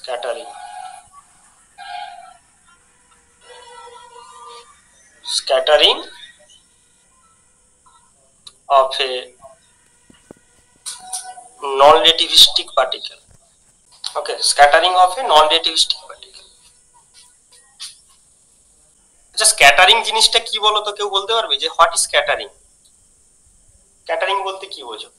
scattering of a non-relativistic particle. Okay, scattering of a non-relativistic particle. আচ্ছা, scattering জিনিসটা কি বলো তো? কেউ বলতে পারবে যে হোয়াট ইজ স্ক্যাটারিং? স্ক্যাটারিং বলতে কি বোঝো?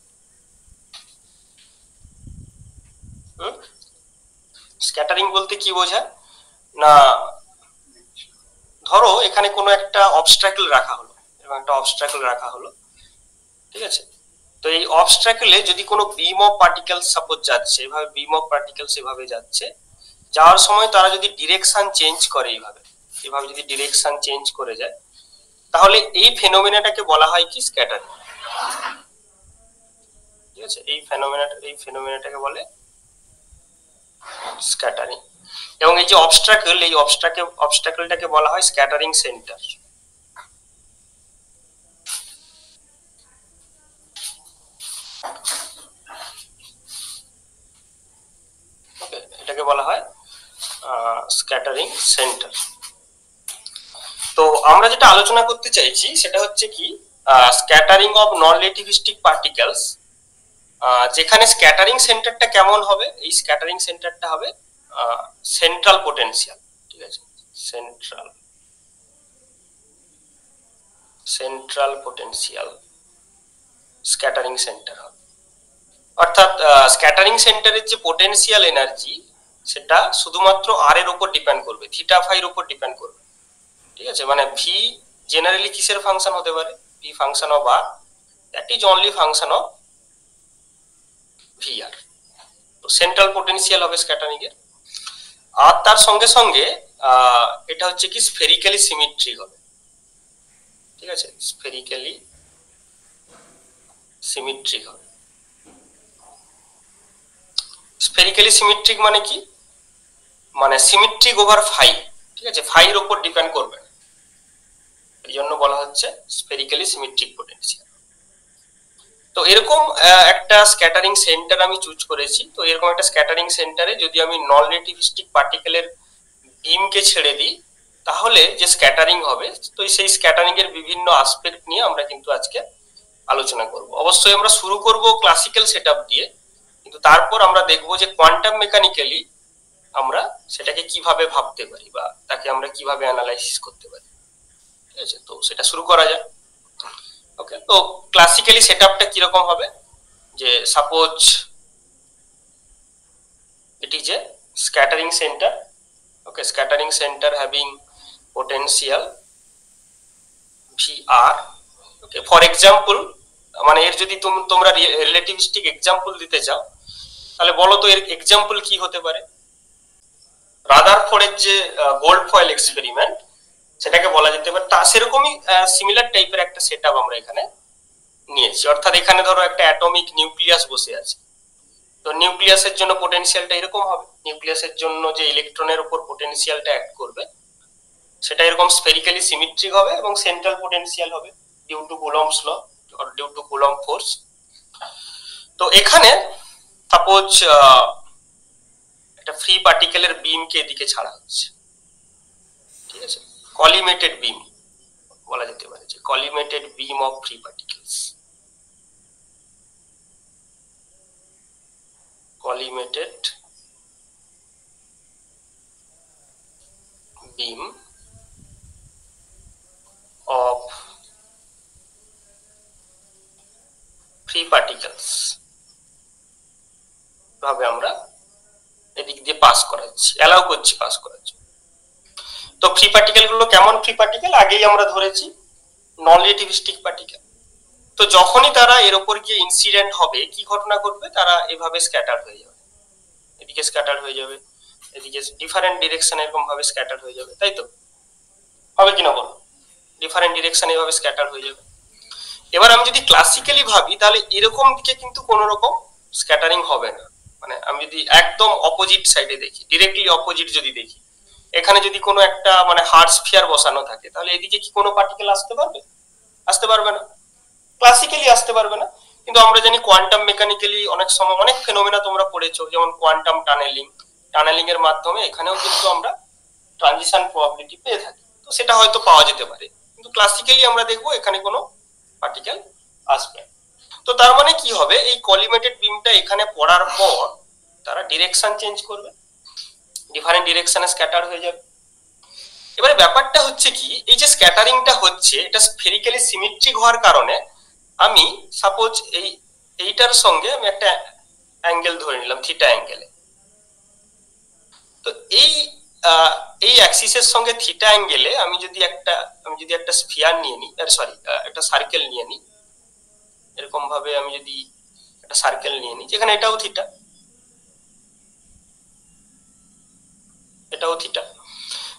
স্ক্যাটারিং বলতে কি বোঝায় না, ধরো এখানে কোনো একটা অবস্ট্রাকল রাখা হলো, এবং একটা অবস্ট্রাকল রাখা হলো, ঠিক আছে? তো এই অবস্ট্রাকলে যদি কোনো বিম অফ পার্টিকেলস সাপোজ যাচ্ছে, এভাবে বিম অফ পার্টিকেলস এভাবে যাচ্ছে, যাওয়ার সময় তারা যদি ডিরেকশন চেঞ্জ করে, এভাবে যদি ডিরেকশন চেঞ্জ করে যায়, তাহলে এই ফেনোমেনাটাকে বলা হয় কি? স্ক্যাটারিং। ঠিক আছে, এই ফেনোমেনাটাকে বলে স্ক্যাটারিং। এবং এই যে অবস্ট্রাকল, এই অবস্ট্রাকলটাকে বলা হয় স্ক্যাটারিং সেন্টার। ওকে, এটাকে বলা হয় স্ক্যাটারিং সেন্টার। তো আমরা যেটা আলোচনা করতে চাইছি সেটা হচ্ছে কি, scattering of non relativistic particles, যেখানে স্ক্যাটারিং সেন্টারটা কেমন হবে? এই স্ক্যাটারিং সেন্টারটা হবে সেন্ট্রাল পোটেনশিয়াল। ঠিক আছে, সেন্ট্রাল পোটেনশিয়াল স্ক্যাটারিং সেন্টার হবে। অর্থাৎ স্ক্যাটারিং সেন্টারের যে পোটেনশিয়াল এনার্জি, সেটা শুধুমাত্র আর এর উপর ডিপেন্ড করবে, থিটা ফাইর উপর ডিপেন্ড করবে। ঠিক আছে, মানে ভি জেনারেলি কিসের ফাংশন হতে পারে? V function of r, that is only function of V r. তো সেন্ট্রাল পোটেনশিয়াল হবে স্ক্যাটারিং এর। আর তার সঙ্গে সঙ্গে এটা হচ্ছে কি স্ফেরিক্যালি সিমেট্রিক হবে। ঠিক আছে, স্ফেরিক্যালি সিমেট্রিক হবে। স্ফেরিক্যালি সিমেট্রিক মানে কি? মানে সিমেট্রিক ওভার ফাই। ঠিক আছে, ফাইর উপর ডিপেন্ড করবে, এই জন্য বলা হচ্ছে স্ফেরিক্যালি সিমেট্রিক পোটেনশিয়াল। তো এরকম একটা স্ক্যাটারিং সেন্টার আমি চুজ করেছি। তো এরকম একটা স্ক্যাটারিং সেন্টারে যদি আমি নন রিলেটিভিস্টিক পার্টিকেলের বিমকে ছেড়ে দিই, তাহলে যে স্ক্যাটারিং হবে, তো সেই স্ক্যাটারিং এর বিভিন্ন আসপেক্ট নিয়ে আমরা কিন্তু আজকে আলোচনা করব। অবশ্যই আমরা শুরু করব ক্লাসিক্যাল সেটআপ দিয়ে, কিন্তু তারপর আমরা দেখব যে কোয়ান্টাম মেকানিক্যালি আমরা সেটাকে কিভাবে ভাবতে পারি বা তাকে আমরা কিভাবে অ্যানালাইসিস করতে পারি। ঠিক আছে, তো সেটা শুরু করা যায়। ওকে, তো ক্লাসিক্যালি সেটআপটা কিরকম হবে? যে suppose it is a scattering center. Okay, scattering center having potential VR. Okay, for example, মানে এর যদি তোমরা রিলেটিভিস্টিক এক্সাম্পল দিতে চাও, তাহলে বলো তো এর এক্সাম্পল কি হতে পারে? রাদারফোর্ডের যে গোল্ড ফয়েল এক্সপেরিমেন্ট, সেটাকে বলা যেতে পারে। তা সেরকমই সিমিলার টাইপের একটা সেটআপ আমরা এখানে নিয়েছি। অর্থাৎ এখানে ধরো একটা অ্যাটমিক নিউক্লিয়াস বসে আছে, তো নিউক্লিয়াসের জন্য পোটেনশিয়ালটা এরকম হবে। নিউক্লিয়াসের জন্য যে ইলেকট্রনের উপর পোটেনশিয়ালটা অ্যাক্ট করবে, সেটা এরকম স্ফেরিক্যালি সিমেট্রিক হবে এবং সেন্ট্রাল পোটেনশিয়াল হবে due to Coulomb's law or due to Coulomb force. তো এখানে সাপোজ একটা ফ্রি পার্টিকেলের বিমকে এদিকে ছাড়া হচ্ছে। ঠিক আছে, কলিমেটেড বিম বলা যেতে পারে, যে collimated beam of free particles, collimated beam of free particles ভাবে আমরা এদিক দিয়ে পাস করাচ্ছি, অ্যালাউ করছি পাস করার জন্য। তো ফ্রি পার্টিকেল গুলো কেমন ফ্রি পার্টিকেল? আগেই আমরা ধরেছি নন রিলেটিভিস্টিক পার্টিকেল। তো যখনই তারা এর উপর গিয়ে ইনসিডেন্ট হবে, কি ঘটনা ঘটবে? তারা এভাবে স্ক্যাটার হয়ে যাবে, এদিকে স্ক্যাটার হয়ে যাবে, এদিকে ডিফারেন্ট ডিরেকশনে এরকম ভাবে স্ক্যাটার হয়ে যাবে, তাই তো? হবে কিনা বলো? ডিফারেন্ট ডিরেকশনে এভাবে স্ক্যাটার হয়ে যাবে। এবার আমি যদি ক্লাসিক্যালি ভাবি, তাহলে এরকম দিকে কিন্তু কোনো রকম স্ক্যাটারিং হবে না। মানে আমি যদি একদম অপোজিট সাইডে দেখি, ডিরেক্টলি অপোজিট যদি দেখি, এখানে যদি কোনো একটা মানে হার্ড স্ফিয়ার বসানো থাকে, তাহলে এদিকে কি কোনো পার্টিকেল আসতে পারবে? আসতে পারবে না, ক্লাসিক্যালি আসতে পারবে না। কিন্তু আমরা জানি কোয়ান্টাম মেকানিক্যালি অনেক সময় অনেক ফেনোমেনা তোমরা পড়েছো, যেমন কোয়ান্টাম টানেলিং, টানেলিং এর মাধ্যমে এখানেও কিন্তু আমরা ট্রানজিশন প্রবাবিলিটি পেয়ে থাকি। তো সেটা হয়তো পাওয়া যেতে পারে, কিন্তু ক্লাসিক্যালি আমরা দেখবো এখানে কোনো পার্টিকেল আসবে। তো তার মানে কি হবে, এই কলিমেটেড বিমটা এখানে পড়ার পর তারা ডিরেকশন চেঞ্জ করবে, ডিফারেন্ট ডিরেকশনে স্ক্যাটার হয়ে যাবে। এবারে ব্যাপারটা হচ্ছে কি, এই যে স্ক্যাটারিংটা হচ্ছে এটা স্ফেরিক্যালি সিমেট্রিক হওয়ার কারণে আমি সাপোজ এইটার সঙ্গে আমি একটা অ্যাঙ্গেল ধরে নিলাম, থিটা অ্যাঙ্গেলে। তো এই অ্যাক্সিসের সঙ্গে থিটা অ্যাঙ্গেলে আমি যদি একটা স্ফিয়ার নিয়ে নিই, সরি একটা সার্কেল নিয়ে নিই, এরকম ভাবে আমি যদি একটা সার্কেল নিয়ে নিই যেখানে এটাও থিটা, এটাও থিটা।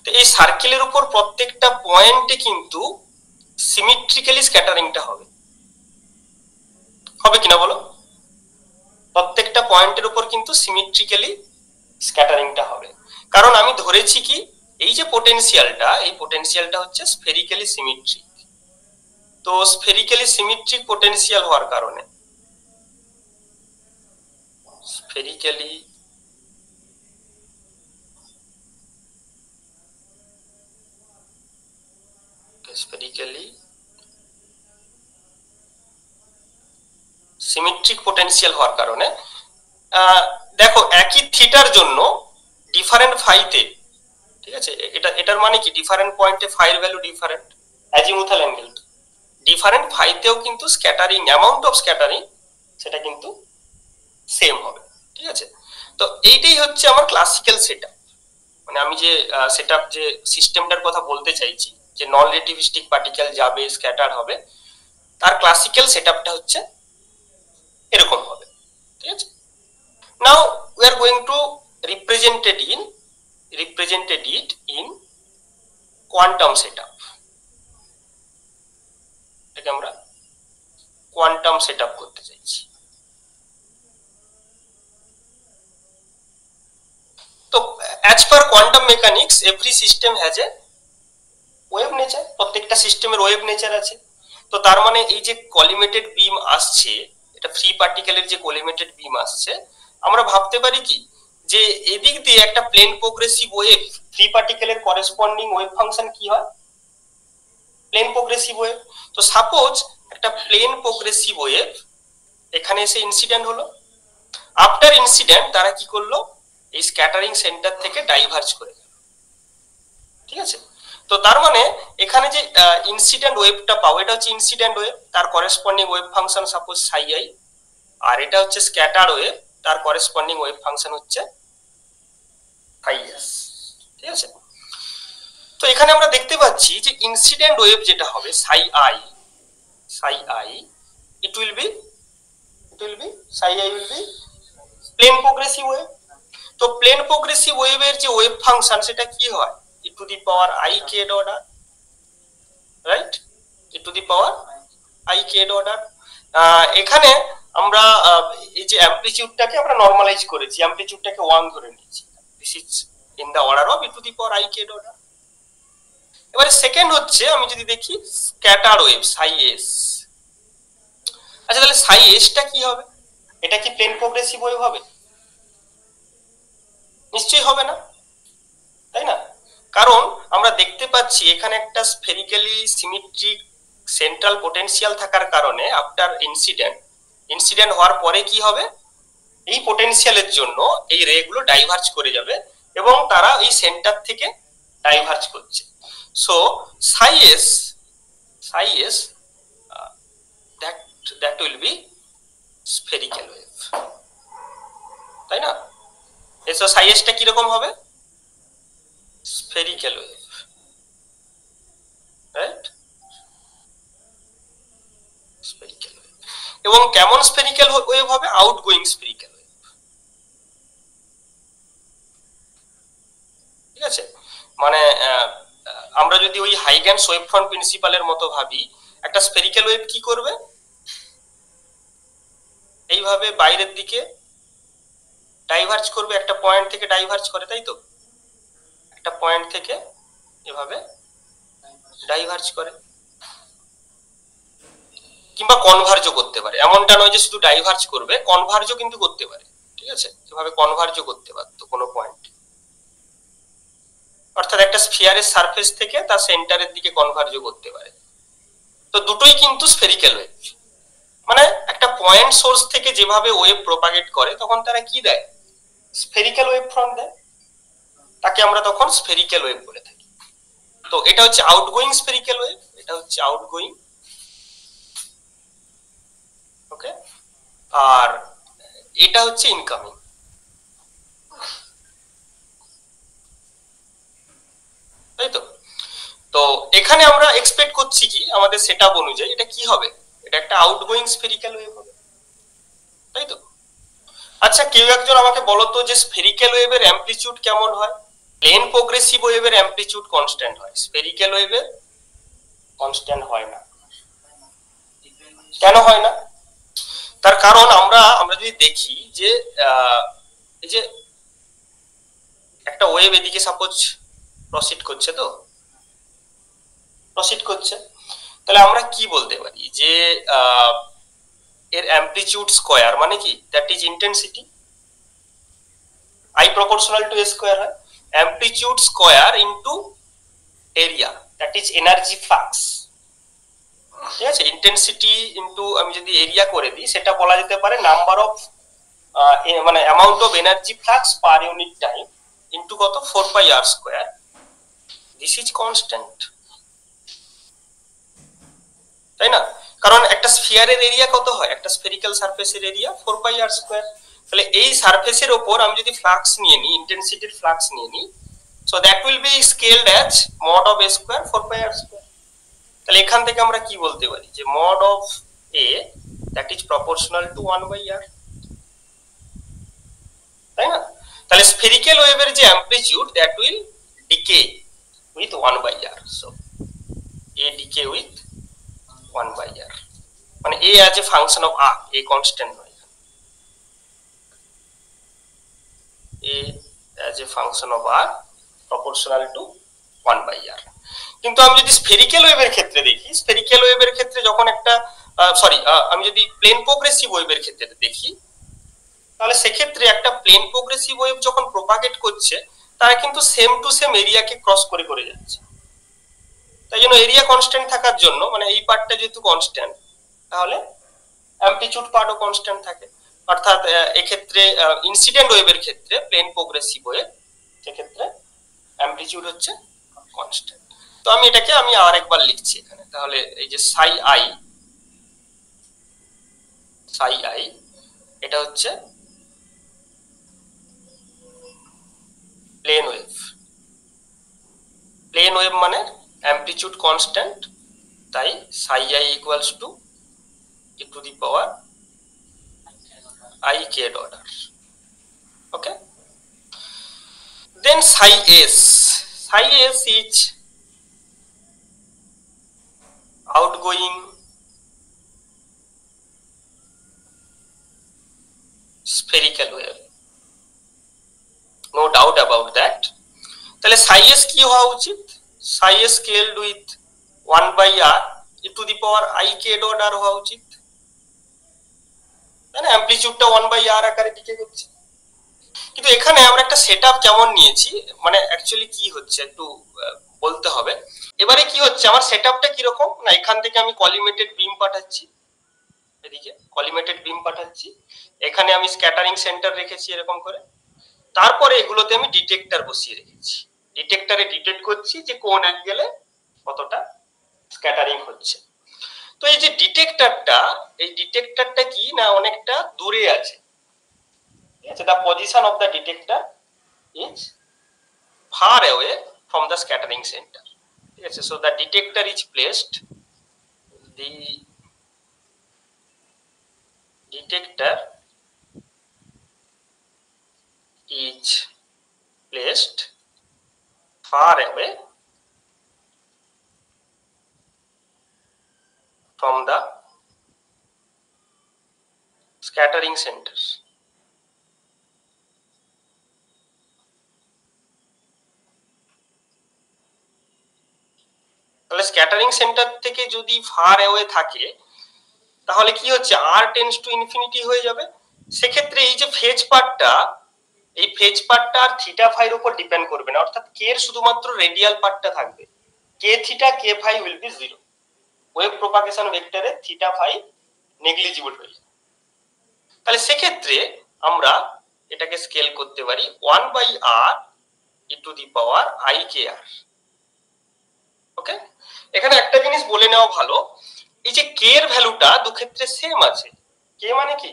তো এই সার্কেলের উপর প্রত্যেকটা পয়েন্টে কিন্তু সিমেট্রিক্যালি স্ক্যাটারিংটা হবে কিনা বলো? প্রত্যেকটা পয়েন্টের উপর কিন্তু সিমেট্রিক্যালি স্ক্যাটারিংটা হবে, কারণ আমি ধরেছি কি এই যে পোটেনশিয়ালটা, এই পোটেনশিয়ালটা হচ্ছে স্ফেরিক্যালি সিমেট্রিক। তো স্ফেরিক্যালি সিমেট্রিক পোটেনশিয়াল হওয়ার কারণে স্ফেরিক্যালি সিমেট্রিক পোটেনশিয়াল হওয়ার কারণে দেখো একই থিটার জন্য ডিফারেন্ট ফাইতে, ঠিক আছে, এটার মানে কি ডিফারেন্ট পয়েন্টে ফাইর value different, azimuthal angle different ফাইতেও কিন্তু স্ক্যাটারিং অ্যামাউন্ট অফ স্ক্যাটারিং সেটা কিন্তু সেম হবে, ঠিক আছে। তো এইটাই হচ্ছে আমার ক্লাসিক্যাল সেটআপ, মানে আমি যে সেটআপ যে সিস্টেমটার কথা বলতে চাইছি, যে নন রিলেটিভিস্টিক পার্টিকেল যাবে স্ক্যাটার হবে, তার ক্লাসিক্যাল সেটআপটা হচ্ছে এরকম হবে, ঠিক আছে। Now we are going to represent it in quantum setup। এটাকে আমরা কোয়ান্টাম সেটআপ করতে চাইছি। তো as per quantum mechanics every system has a wave nature, প্রত্যেকটা সিস্টেমের ওয়েভ নেচার আছে। তো তার মানে এই যে কলিমেটেড বিম আসছে, এটা ফ্রি পার্টিকেলের যে কলিমেটেড বিম আসছে, আমরা ভাবতে পারি কি যে এদিক দিয়ে একটা প্লেন প্রোগ্রেসিভ ওয়েভ, ফ্রি পার্টিকেলের করেসপন্ডিং ওয়েভ ফাংশন কি হয়, প্লেন প্রোগ্রেসিভ ওয়েভ। তো সাপোজ একটা প্লেন প্রোগ্রেসিভ ওয়েভ এখানে এসে ইনসিডেন্ট হলো, আফটার ইনসিডেন্ট তারা কি করলো, এই স্ক্যাটারিং সেন্টার থেকে ডাইভার্জ করে গেল, ঠিক আছে। তো তার মানে এখানে যে ইনসিডেন্ট ওয়েভটা পাবো, এটা হচ্ছে ইনসিডেন্ট ওয়েভ, তার corresponding wave function suppose Sai I, আর এটা হচ্ছে স্ক্যাটার ওয়েভ, তার করেসপন্ডিং ওয়েভ ফাংশন হচ্ছে ফাই এস, ঠিক আছে। তো এখানে আমরা দেখতে পাচ্ছি যে ইনসিডেন্ট ওয়েভ যেটা হবে psi I it will be psi I will be plane progressive wave. তো প্লেন প্রোগ্রেসিভ ওয়েভের যে ওয়েভ ফাংশন সেটা কি হয়, e to the power I k dot r, right, e to the power I k dot r। এখানে আমরা এই যে অ্যামপ্লিটিউডটাকে আমরা নরমালাইজ করেছি, অ্যামপ্লিটিউডটাকে 1 ধরে নিয়েছি, this is in the order of e to the power I k dot r। এবারে second হচ্ছে আমি যদি দেখি স্ক্যাটার ওয়েভ সাই এস। আচ্ছা তাহলে সাই এসটা কি হবে, এটা কি প্লেন প্রোগ্রেসিভ ওয়েভ হবে? নিশ্চয়ই হবে না, তাই না? কারণ আমরা দেখতে পাচ্ছি এখানে একটা স্ফেরিক্যালি সিমেট্রিক সেন্ট্রাল পোটেনশিয়াল থাকার কারণে আফটার ইনসিডেন্ট হওয়ার পরে কি হবে, এই পোটেনশিয়ালের জন্য এই রে গুলো ডাইভার্জ করে যাবে এবং তারা এই সেন্টার থেকে ডাইভার্জ করছে। So Sai S that will be spherical wave, তাই না? এসো সাই এসটা কি রকম হবে, spherical wave, right, spherical wave। এবং কেমন spherical ওয়েভ হবে, আউটগোয়িং spherical wave, ঠিক আছে। মানে আমরা যদি ওই হাইগেনস ওয়েভ ফ্রন্ট প্রিন্সিপালের মতো ভাবি, একটা স্ফেরিক্যাল ওয়েভ কি করবে, এইভাবে বাইরের দিকে ডাইভার্জ করবে, একটা পয়েন্ট থেকে ডাইভার্জ করে, তাই তো, একটা পয়েন্ট থেকে এভাবে ডাইভার্জ করে, কিংবা কনভার্জও করতে পারে, এমনটা নয় যে শুধু ডাইভার্জ করবে, কনভার্জও কিন্তু করতে পারে, ঠিক আছে, এভাবে কনভার্জও করতে পারতো কোনো পয়েন্ট। অর্থাৎ একটা স্ফিয়ারের সারফেস থেকে তার সেন্টারের দিকে কনভার্জ করতে পারে। তো দুটোই কিন্তু স্ফেরিক্যাল ওয়েভ। মানে একটা পয়েন্ট সোর্স থেকে যেভাবে ওয়েভ প্রপাগেট করে তখন তারা কি দেয়, স্ফেরিক্যাল ওয়েভ ফ্রন্ট দেয়, তাকে আমরা তখন স্ফেরিক্যাল ওয়েভ বলে থাকি। তো এটা হচ্ছে আউটগোয়িং স্ফেরিক্যাল ওয়েভ, এটা হচ্ছে আউটগোয়িং, ওকে, আর এটা হচ্ছে ইনকামিং। তাই তো? তো এখানে আমরা এক্সপেক্ট করছি কি আমাদের সেটআপ অনুযায়ী এটা কি হবে, এটা একটা আউটগোয়িং স্ফেরিক্যাল ওয়েভ হবে, তাই তো? আচ্ছা কেউ একজন আমাকে বলো তো যে স্ফেরিক্যাল ওয়েভের অ্যামপ্লিটিউড কেমন হয়? প্লেন প্রোগ্রেসিভ ওয়েভের অ্যামপ্লিটিউড কনস্ট্যান্ট হয়, স্ফেরিক্যাল ওয়েভের কনস্ট্যান্ট হয় না। কেন হয় না? তার কারণ আমরা যদি দেখি যে এই যে একটা ওয়েভ এদিকে সাপোজ প্রসিড করছে, তো প্রসিড করছে, তাহলে আমরা কি বলতে পারি যে এর অ্যামপ্লিটিউড স্কয়ার মানে কি, that is intensity, I proportional to a square হয়, amplitude square into area, that is energy flux. ঠিক আছে, ইন্টেন্সিটি ইনটু আমি যদি এরিয়া করে দিই সেটা বলা যেতে পারে নাম্বার অফ মানে amount of energy flux per unit time into কত, 4 pi R square, this is constant, তাই না? কারণ একটা স্ফিয়ারের এরিয়া কত হয়, একটা স্ফেরিক্যাল সারফেসের এরিয়া 4 পাই আর স্কয়ার। তাহলে এই সারফেসের উপর আমি যদি ফ্লাক্স নিয়ে নিই, ইন্টেন্সিটির ফ্লাক্স নিয়ে নিই, so that will be scaled as mod of A square 4 pi R square. তাহলে এখান থেকে আমরা কি বলতে পারি যে mod of A that is proportional to 1 by r, তাই না? তাহলে স্ফেরিক্যাল ওয়েভের যে amplitude that will decay with 1 by r, so A decay with 1 by r, মানে A as a function of r, a constant নয়, A as a function of r proportional to 1 by r. কিন্তু আমি যদি spherical ওয়েভের ক্ষেত্রে দেখি, spherical ওয়েভের ক্ষেত্রে যখন একটা আমি যদি প্লেন প্রোগ্রেসিভ ওয়েভের ক্ষেত্রে দেখি, তাহলে সেক্ষেত্রে একটা প্লেন প্রোগ্রেসিভ ওয়েভ যখন প্রপাগেট করছে তারা কিন্তু সেম টু সেম এরিয়াকে ক্রস করে করে যাচ্ছে। তাই জন্য এরিয়া কনস্ট্যান্ট থাকার জন্য, মানে এই পার্টটা যেহেতু কনস্ট্যান্ট, তাহলে অ্যামপ্লিটিউড পার্টও কনস্ট্যান্ট থাকে। অর্থাৎ এক্ষেত্রে ইনসিডেন্ট ওয়েভের ক্ষেত্রে প্লেন প্রোগ্রেসিভ ওয়েভ, সেক্ষেত্রে অ্যামপ্লিটিউড হচ্ছে কনস্ট্যান্ট। তো আমি এটাকে আরেকবার লিখছি এখানে, তাহলে এই যে সাই আই এটা হচ্ছে প্লেন ওয়েভ। প্লেন ওয়েভ মানে অ্যামপ্লিটিউড কনস্ট্যান্ট, তাই সাই I equals to e to the power I k dot r. Okay, then psi s is outgoing spherical wave, no doubt about that. তাহলে psi s কি হওয়া উচিত, psi s scaled with 1 by r e to the power I k dot r হওয়া উচিত, তাই না? অ্যামপ্লিটিউডটা 1 by r আকারে decay করছে। কিন্তু এখানে আমরা একটা সেটআপ কেমন নিয়েছি, মানে অ্যাকচুয়ালি কি হচ্ছে একটু বলতে হবে। এবারে কি হচ্ছে, আমার সেটআপটা কি রকম না, এখান থেকে আমি কলিমেটেড বিম পাঠাচ্ছি, এদিকে কলিমেটেড বিম পাঠাচ্ছি, এখানে আমি স্ক্যাটারিং সেন্টার রেখেছি এরকম করে, তারপরে এগুলোতে আমি ডিটেক্টর বসিয়ে রেখেছি, ডিটেক্টরে ডিটেক্ট করছি যে কোন অ্যাঙ্গেলে কতটা স্ক্যাটারিং হচ্ছে। তো এই যে ডিটেক্টরটা কি না অনেকটা দূরে আছে, ঠিক আছে? the position of the detector is far away from the scattering center, ঠিক আছে? so the detector is placed far away from the scattering centers. তাহলে স্ক্যাটারিং সেন্টার থেকে যদি ফার অ্যাওয়ে থাকে তাহলে কি হচ্ছে, r টেন্ডস টু ইনফিনিটি হয়ে যাবে। সেক্ষেত্রে এই যে ফেজ পার্টটা এই ফেজ পার্টটা আর থিটা ফাইর উপর ডিপেন্ড করবে না, অর্থাৎ কে এর শুধুমাত্র রেডিয়াল পার্টটা থাকবে, k theta k phi will be zero. Wave propagation ভেক্টরে থিটা ফাই নেগলিজিবল হয়ে যাবে। তাহলে সেক্ষেত্রে আমরা এটাকে স্কেল করতে পারি 1/r e two the power i K r। ওকে, এখানে একটা জিনিস বলে নেওয়া ভালো, এই যে কে এর ভ্যালুটা দু ক্ষেত্রে সেম আছে। কে মানে কি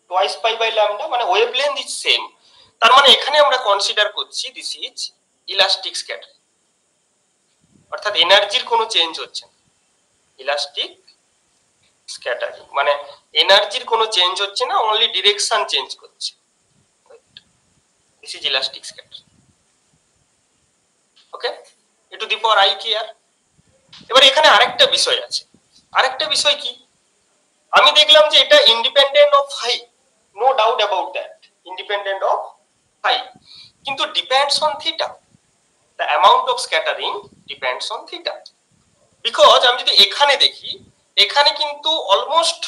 টুয়াইস পাই বাই ল্যামডা, মানে ওয়েভলেন্থ ইজ সেম। তার মানে এখানে আমরা কনসিডার করছি দিস ইজ ইলাস্টিক স্ক্যাটারিং, অর্থাৎ এনার্জির কোনো চেঞ্জ হচ্ছে না। ইলাস্টিক স্ক্যাটারিং মানে এনার্জির কোনো চেঞ্জ হচ্ছে না, অনলি ডিরেকশন চেঞ্জ করছে। This is elastic scattering. Okay, e two the power i K r। এবার এখানে আরেকটা বিষয় আছে, আরেকটা বিষয় কি, আমি দেখলাম যে এটা independent of phi, no doubt about that, independent of phi, কিন্তু depends on theta. The amount of scattering depends on theta. Because আমি যদি এখানে দেখি, এখানে কিন্তু অলমোস্ট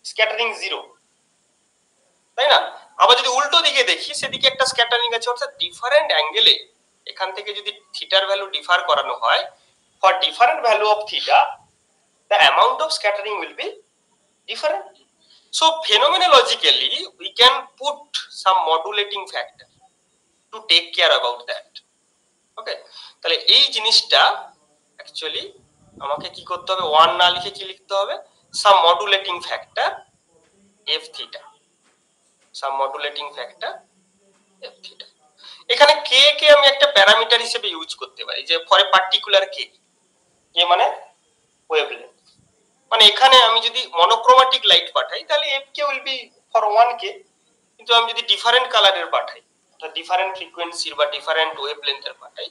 স্ক্যাটারিং জিরো, তাই না? আবার যদি উল্টো দিকে দেখি, সেদিকে একটা স্ক্যাটারিং আছে, অর্থাৎ ডিফারেন্ট অ্যাঙ্গেলে এখান থেকে যদি থিটার ভ্যালু ডিফার করানো হয়, for different value of theta the amount of scattering will be different. So phenomenologically we can put some modulating factor to take care about that. Okay, তাহলে এই জিনিসটা অ্যাকচুয়ালি আমাকে কি করতে হবে, 1 না লিখে কি লিখতে হবে, some modulating factor f theta, some modulating factor f theta। এখানে k কে আমি একটা প্যারামিটার হিসেবে ইউজ করতে পারি, যে for a particular k, k মানে ওয়েভলেন্থ। মানে এখানে আমি যদি মনোক্রোমাটিক লাইট পাঠাই তাহলে F K will be for 1k, কিন্তু আমি যদি ডিফারেন্ট কালারের পাঠাই, ডিফারেন্ট ফ্রিকোয়েন্সির বা ডিফারেন্ট ওয়েভলেন্থের পাঠাই,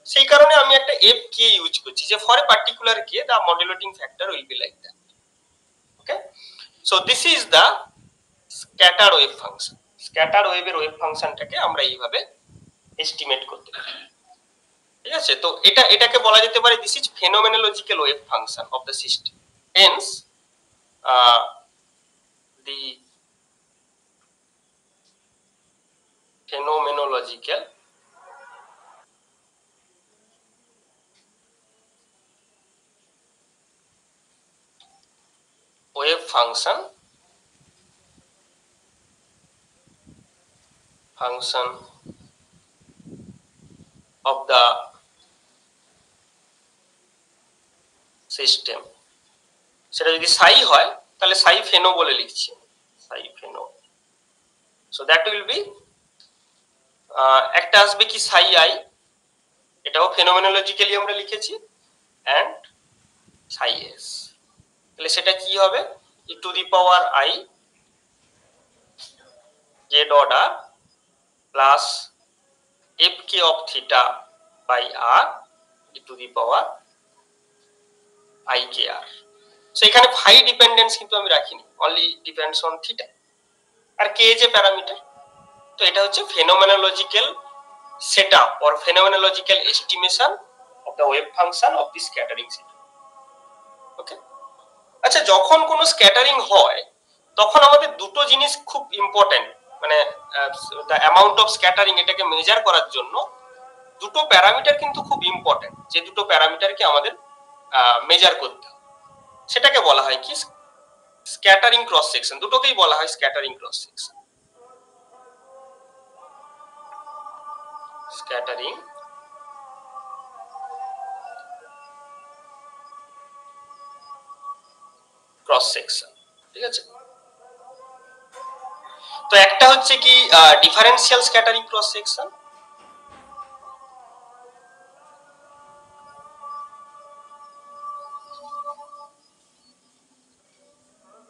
সেই কারণে আমি একটা এফ কে ইউজ করছি, যে for a particular K the modulating factor will be like that. Okay, so this is the scatter wave function. Scatter ওয়েভের ওয়েভ ফাংশনটাকে আমরা এইভাবে এস্টিমেট করতে পারি। ঠিক আছে, তো এটাকে বলা যেতে পারে this is phenomenological wave function of the system. Hence, the phenomenological wave function of the system, সেটা যদি সাই হয় তাহলে সাই ফেনো বলে লিখছি, সাই ফেনো। সো দ্যাট উইল বি, একটা আসবে কি সাই আই, এটাও ফেনোমেনোলজিক্যালি আমরা লিখেছি, এন্ড সাই এস। তাহলে সেটা কি হবে, e to the power i z order plus f k of theta by r e to the power i k r. So এখানে ফাই ডিপেন্ডেন্স কিন্তু আমি রাখিনি, অনলি ডিপেন্ডস অন থিটা, আর k যে প্যারামিটার। তো এটা হচ্ছে phenomenological setup or phenomenological estimation of the wave function of the scattering system. Okay, আচ্ছা, যখন কোনো স্ক্যাটারিং হয় তখন আমাদের দুটো জিনিস খুব ইম্পর্টেন্ট, মানে দ্য অ্যামাউন্ট অফ স্ক্যাটারিং এটাকে মেজার করার জন্য দুটো প্যারামিটার কিন্তু খুব ইম্পর্টেন্ট, যে দুটো প্যারামিটারকে আমাদের মেজার করতে হবে, সেটাকে বলা হয় কি স্ক্যাটারিং ক্রস সেকশন। দুটোকেই বলা হয় scattering cross section. Scattering cross section, ঠিক আছে। তো একটা হচ্ছে কি differential scattering cross section,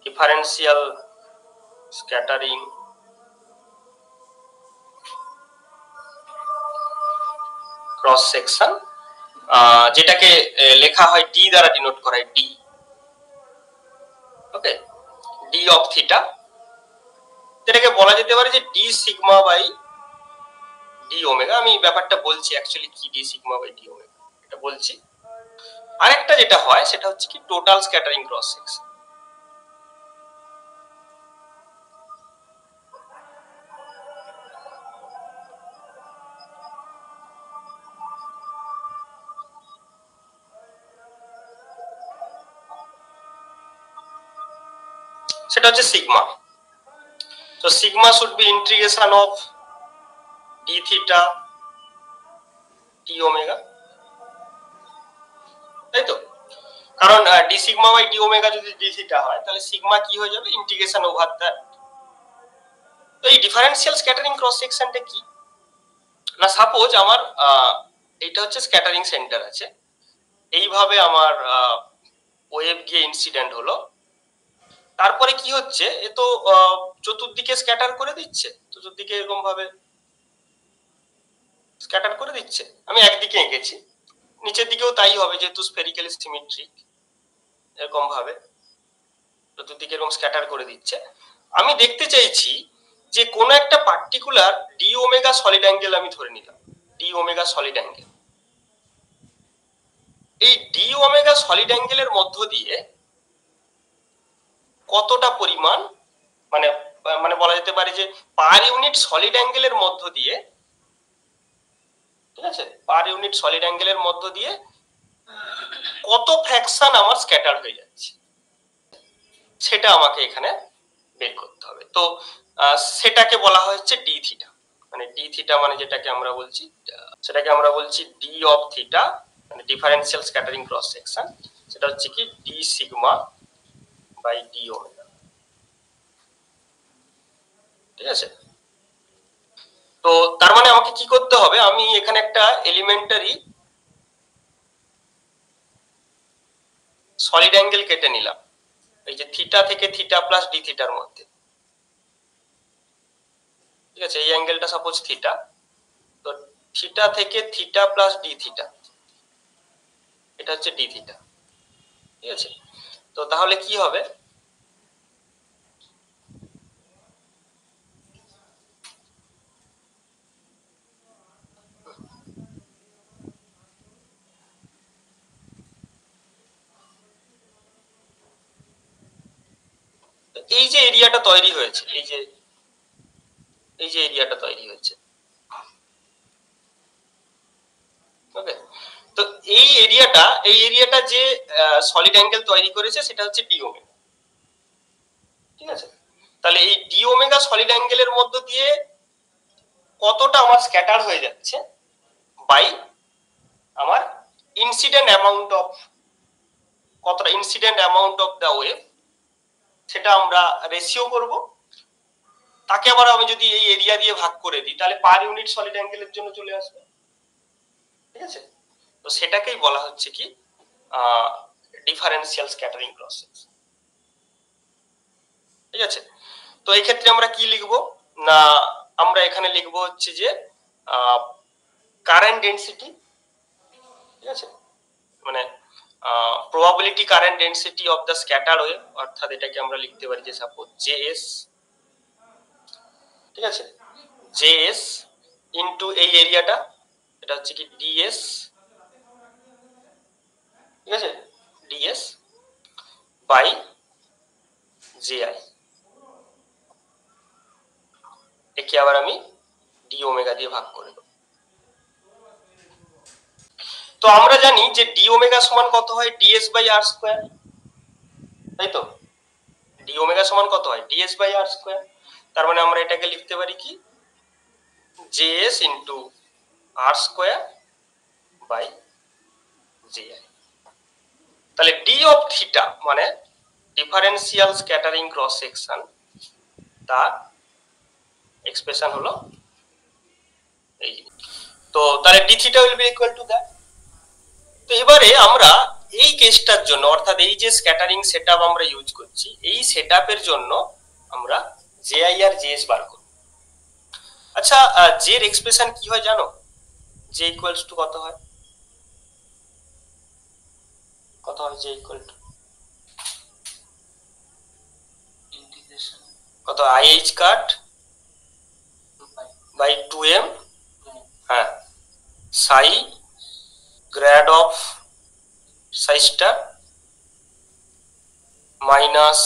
differential scattering cross section, যেটাকে লেখা হয় ডি দ্বারা ডিনোট করা হয়, D. Okay, D of theta, এটাকে বলা যেতে পারে যে D sigma by D omega. আমি ব্যাপারটা বলছি অ্যাকচুয়ালি কি D sigma by D omega, এটা বলছি। আরেকটা যেটা হয় সেটা হচ্ছে কি টোটাল স্ক্যাটারিং ক্রস সেকশন। সেটা হচ্ছে সিগমা। তো sigma should be integration of D theta D omega, তাই তো? কারণ D sigma by D omega যদি ডি থিটা হয় তাহলে সিগমা কি হয়ে যাবে, ইন্টিগ্রেশন ওভার দ্যাট। তো এই ডিফারেন্সিয়াল স্ক্যাটারিং ক্রস সেকশনটা কি না, সাপোজ আমার এটা হচ্ছে স্ক্যাটারিং সেন্টার আছে, এইভাবে আমার ওয়েভ গিয়ে ইনসিডেন্ট হলো, তারপরে কি হচ্ছে, এ তো চতুর্দিকে স্ক্যাটার করে দিচ্ছে, চতুর্দিকে এরকম ভাবে স্ক্যাটার করে দিচ্ছে। আমি একদিকে এঁকেছি, নিচের দিকেও তাই হবে যেহেতু স্ফেরিক্যালি সিমেট্রিক, এরকম ভাবে চতুর্দিকে এরকম স্ক্যাটার করে দিচ্ছে। আমি দেখতে চাইছি যে কোন একটা particular D omega solid angle আমি ধরে নিলাম, ডি ওমেগা সলিড অ্যাঙ্গেল। এই ডি ওমেগা সলিড অ্যাঙ্গেলের মধ্য দিয়ে কতটা পরিমাণ, মানে মানে বলা যেতে পারে যে পার ইউনিট সলিড অ্যাঙ্গেলের মধ্য দিয়ে, ঠিক আছে, পার ইউনিট সলিড অ্যাঙ্গেলের মধ্য দিয়ে কত ফ্র্যাকশন আমার স্ক্যাটার হয়ে যাচ্ছে, সেটা আমাকে এখানে বের করতে হবে। তো সেটাকে বলা হচ্ছে ডি থিটা, মানে ডি থিটা মানে যেটাকে আমরা বলছি, সেটাকে আমরা বলছি ডি অফ থিটা, মানে ডিফারেন্সিয়াল স্ক্যাটারিং ক্রস সেকশন, সেটা হচ্ছে কি D sigma by D omega, ঠিক আছে? তো তার মানে আমাকে কি করতে হবে, আমি এখানে একটা এলিমেন্টারি সলিড অ্যাঙ্গেল কেটে নিলাম, এই যে থিটা থেকে থিটা প্লাস ডি থিটার মধ্যে, ঠিক আছে? এই অ্যাঙ্গেলটা সাপোজ থিটা, তো থিটা থেকে থিটা প্লাস ডি থিটা, এটা হচ্ছে ডি থিটা, ঠিক আছে? তো তাহলে কি হবে, এই যে এরিয়াটা তৈরি হয়েছে, এই যে এরিয়াটা তৈরি হয়েছে, ওকে? তো এই এরিয়াটা যে সলিড অ্যাঙ্গেল তৈরি করেছে সেটা হচ্ছে ডি ওমেগা, ঠিক আছে? তাহলে এই ডি ওমেগা সলিড অ্যাঙ্গেলের মধ্য দিয়ে কতটা আমার স্ক্যাটার হয়ে যাচ্ছে বাই আমার ইনসিডেন্ট অ্যামাউন্ট অফ, কতটা incident amount of the wave, সেটা আমরা রেশিও করব। তাকে আবার আমি যদি এই এরিয়া দিয়ে ভাগ করে দিই তাহলে পার ইউনিট সলিড অ্যাঙ্গেলের জন্য চলে আসবে, ঠিক আছে? তো সেটাকেই বলা হচ্ছে কি ডিফারেন্সিয়াল স্ক্যাটারিং ক্রস সেকশন, ঠিক আছে? তো এই ক্ষেত্রে আমরা কি লিখব না, আমরা এখানে লিখব হচ্ছে যে কারেন্ট ডেনসিটি, ঠিক আছে, মানে probability current density of the scatter wave, অর্থাৎ এটাকে আমরা লিখতে পারি যে সাপোজ জেএস, ঠিক আছে, জেএস ইনটু এই এরিয়াটা, এটা হচ্ছে কি ডিএস, ঠিক আছে, ডিএস বাই জেআই, একে আবার আমি ডি ওমেগা দিয়ে ভাগ করে দেব। তো আমরা জানি যে ডি ওমেগা সমান কত হয়, ডিএস বাই আর স্কয়ার, তাই তো? ডি ওমেগা সমান কত হয়, ডিএস বাই আর স্কয়ার। তার মানে আমরা এটাকে লিখতে পারি কি JS into R square by JI. তাহলে ডি অফ থিটা মানে ডিফারেন্সিয়াল স্ক্যাটারিং ক্রস সেকশন, তার এক্সপ্রেশন হলো এই। তো তাহলে D theta will be equal to that. তো এবারে আমরা এই কেসটার জন্য, অর্থাৎ এই যে স্ক্যাটারিং সেটআপ আমরা ইউজ করছি, এই সেটআপের জন্য আমরা জেআই আর জেএস বার করব। আচ্ছা, জে এর এক্সপ্রেশন কি হয় জানো? জে ইকুয়ালস টু কত হয়, কত হয় জে ইকুয়াল টু ইন্টিগ্রেশন কত, আইএইচ কাট বাই 2m, হ্যাঁ, সাই grad of Sai star minus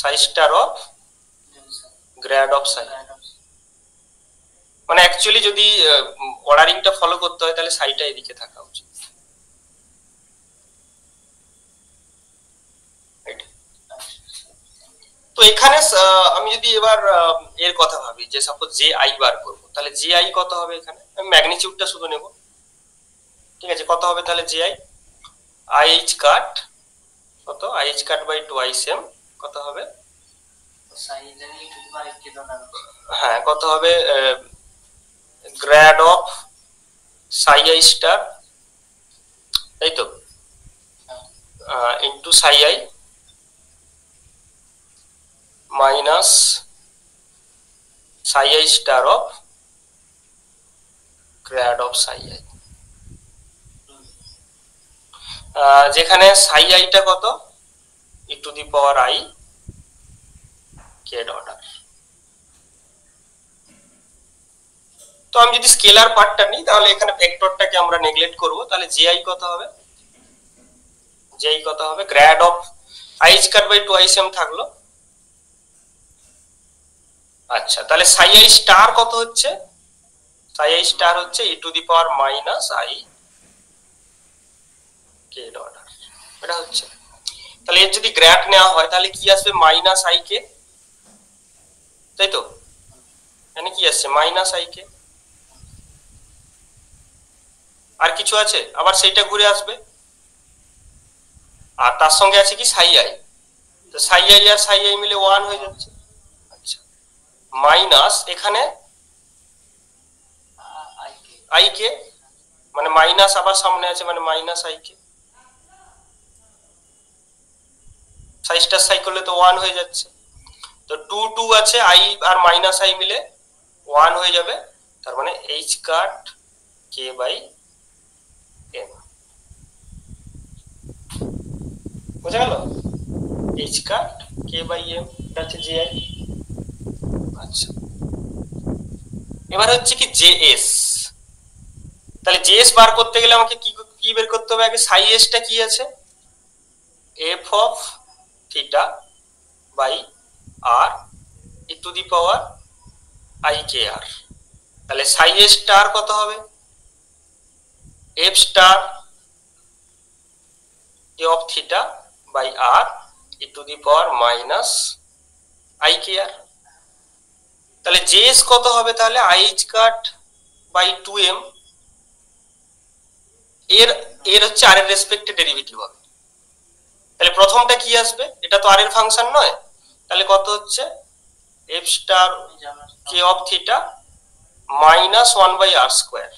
Sai star of grad of সাই। মানে অ্যাকচুয়ালি যদি অর্ডারিংটা ফলো করতে হয় তাহলে সাইটা এদিকে থাকা উচিত, তো এখানে আমি যদি এবার এর কথা ভাবি যে সাপোজ জে আই বার করবো, তাহলে জে আই কত হবে? এখানে আমি ম্যাগনিটিউডটা শুধু নেব, ঠিক আছে? কত হবে তাহলে j i? I h cut কত? I h cut by twice m কত হবে? হ্যাঁ, কত হবে? Grad of psi i star, তাই তো, into psi i minus psi i star of grad of psi i, যেখানে সাই আইটা কত? E to the power i k order. তো আমি যদি স্কেলার পার্টটা নিই তাহলে এখানে ভেক্টরটাকে আমরা নেগলেক্ট করব, তাহলে জে আই কত হবে? জে আই কত হবে? Grad of I square by 2 M থাকলো। আচ্ছা, তাহলে সাই আই স্টার কত হচ্ছে? সাই আই স্টার হচ্ছে e to the power minus i k order, এটা হচ্ছে। তাহলে এর যদি গ্র্যাড নেওয়া হয় তাহলে কি আসবে? মাইনাস আই কে, তাই তো? এখানে কি আসছে? Minus i k. আর কিছু আছে? আবার সেইটা ঘুরে আসবে, আর তার সঙ্গে আছে কি? সাই আই। তো সাই আই আর সাই আই মিলে 1 হয়ে যাচ্ছে। আচ্ছা, মাইনাস এখানে আই কে, মানে মাইনাস আবার সামনে আছে, মানে minus i K. Sai star সাই করলে তো 1 হয়ে যাচ্ছে। তো 2 2 আছে, আই আর মাইনাস আই মিলে 1 হয়ে যাবে, তার মানে H cut K by M. বুঝা গেল? H cut K by M, এটা হচ্ছে জে আই। আচ্ছা, এবার হচ্ছে কি জেএস। তাহলে জেএস বার করতে গেলে আমাকে কি কি বের করতে হবে? আগে সাই এসটা কি আছে? F of theta by r e to the power i k r. তাহলে সাই এস স্টার কত হবে? F star a of theta by r e to the power minus i k r. তাহলে জেএস কত হবে? তাহলে I h cut by 2m, এর এর হচ্ছে আর এর রেসপেক্টে ডেরিভেটিভ হবে। তাহলে প্রথমটা কি আসবে? এটা তো আর এর ফাংশন নয়, তাহলে কত হচ্ছে? F star k of theta minus 1 by R square,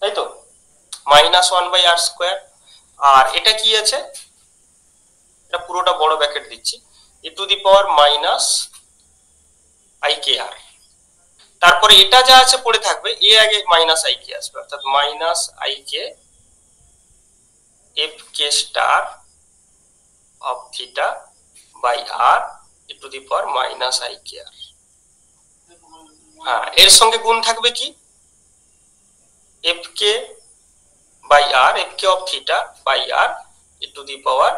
তাই তো? Minus 1 by R square. আর এটা কি আছে? এটা পুরোটা বড় ব্র্যাকেট দিচ্ছি, e to the power minus i k r. তারপরে এটা যা আছে পড়ে থাকবে, এ আগে মাইনাস আই কে আসবে, অর্থাৎ minus i k f k star of theta by r e to the power minus i k r. হ্যাঁ, এর সঙ্গে গুণ থাকবে কি? F k by r, f k of theta by r e to the power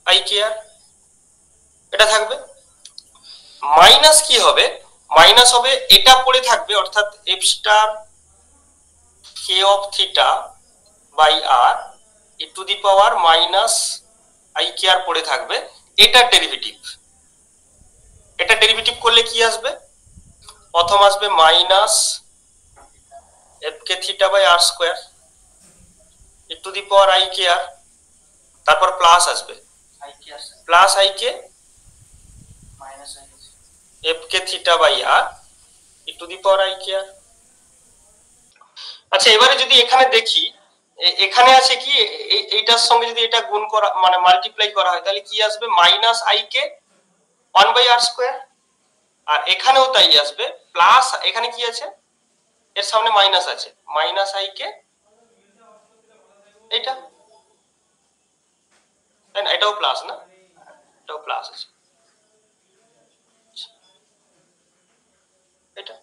i k r, এটা থাকবে। Minus কি হবে? মাইনাস হবে এটা পড়ে থাকবে, অর্থাৎ f star k of theta by r e to the power minus i k r পড়ে থাকবে। এটার ডেরিভেটিভ, এটা ডেরিভেটিভ করলে কি আসবে? প্রথম আসবে minus f K theta by R square e to the power i k r, তারপর প্লাস আসবে plus i k f K theta by r e to the power i k r. আচ্ছা, এবারে যদি এখানে দেখি, এখানে আছে কি? এইটার সঙ্গে যদি এটা গুণ করা মানে মাল্টিপ্লাই করা হয় তাহলে কি আসবে? Minus i k 1 by R square. আর এখানেও তাই আসবে, প্লাস এখানে কি আছে? এর সামনে মাইনাস আছে, মাইনাস আই কে এটা, তাই না? এটাও প্লাস না? এটাও প্লাস আছে, এটা।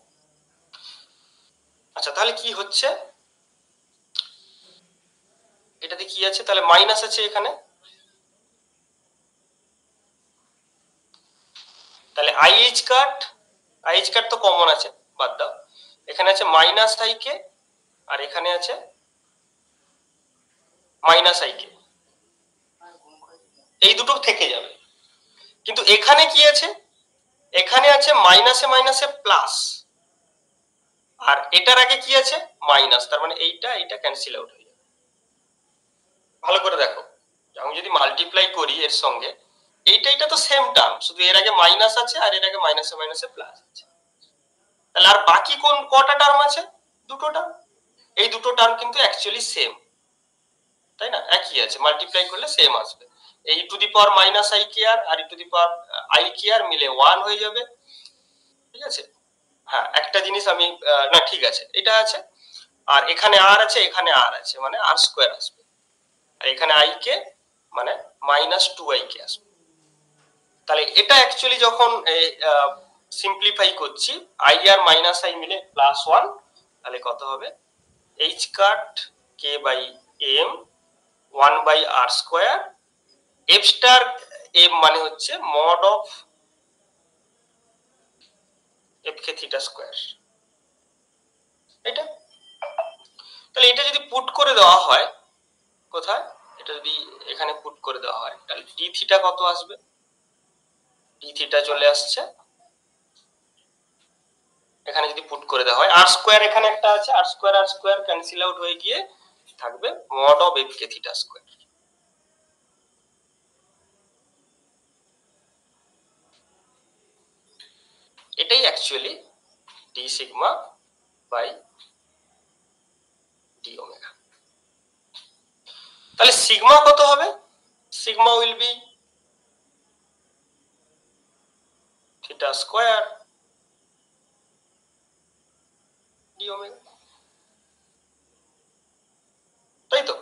আচ্ছা, তাহলে কি হচ্ছে? এটাতে কি আছে? তাহলে মাইনাস আছে এখানে, তাহলে আই এইচ কাট তো কমন আছে, বাদ দাও। এখানে আছে মাইনাস আই কে আর এখানে আছে মাইনাস আই কে, এই দুটো থেকে যাবে। কিন্তু এখানে কি আছে, এখানে আছে মাইনাসে মাইনাসে প্লাস, আর এটার আগে কি আছে মাইনাস, তার মানে এইটা ক্যান্সেল আউট হয়ে যাবে। ভালো করে দেখো, আমি যদি মাল্টিপ্লাই করি এর সঙ্গে, এইটা তো সেম টার্ম, শুধু এর আগে মাইনাস আছে আর এর আগে মাইনাসে মাইনাসে প্লাস আছে। তাহলে আর বাকি কটা টার্ম আছে? দুটো টার্ম। এই দুটো টার্ম কিন্তু অ্যাকচুয়ালি সেম, তাই না? একই আছে, মাল্টিপ্লাই করলে সেম আসবে। এই to the power minus i k r to the power i k r মিলে 1 হয়ে যাবে, ঠিক আছে? হ্যাঁ, একটা জিনিস আমি না, ঠিক আছে, এটা আছে, আর এখানে আর আছে, এখানে আর আছে, মানে আর স্কোয়ার আসবে, আর এখানে আই কে মানে মাইনাস 2i কে আসবে। তাহলে এটা অ্যাকচুয়ালি যখন সিম্পলিফাই করছি, আই আর মাইনাস আই মিলে প্লাস 1, তাহলে কত হবে? H cut K by M 1 by R square, F star M মানে হচ্ছে mod of F K theta square, এটা। তাহলে এটা যদি পুট করে দেওয়া হয় কোথায়, এটা যদি এখানে পুট করে দেওয়া হয়, তাহলে ডি থিটা কত আসবে? ডি থিটা চলে আসছে, এখানে যদি পুট করে দেওয়া হয়, আর স্কোয়ার এখানে একটা আছে, আর স্কোয়ার ক্যান্সেল আউট হয়ে গিয়ে থাকবে mod of F K theta square. এটাই actually d sigma by D omega. তাহলে সিগমা কত হবে? Sigma will be theta square d omega, তাই তো?